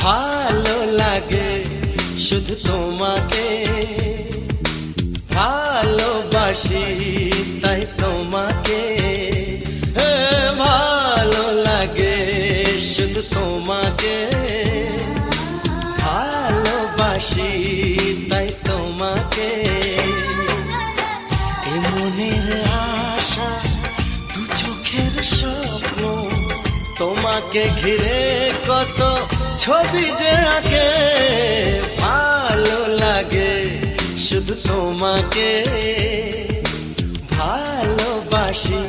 ভালো লাগে শুধু তোমাকে, ভালোবাসি তাই তোমাকে। ভালো লাগে শুধু তোমাকে, ভালোবাসি তাই তোমাকে। এ মনের আশা দু চোখের স্বপ্ন, তোমাকে ঘিরে কত ছবি যে আঁকে। ভালো লাগে শুধু তোমাকে, ভালোবাসি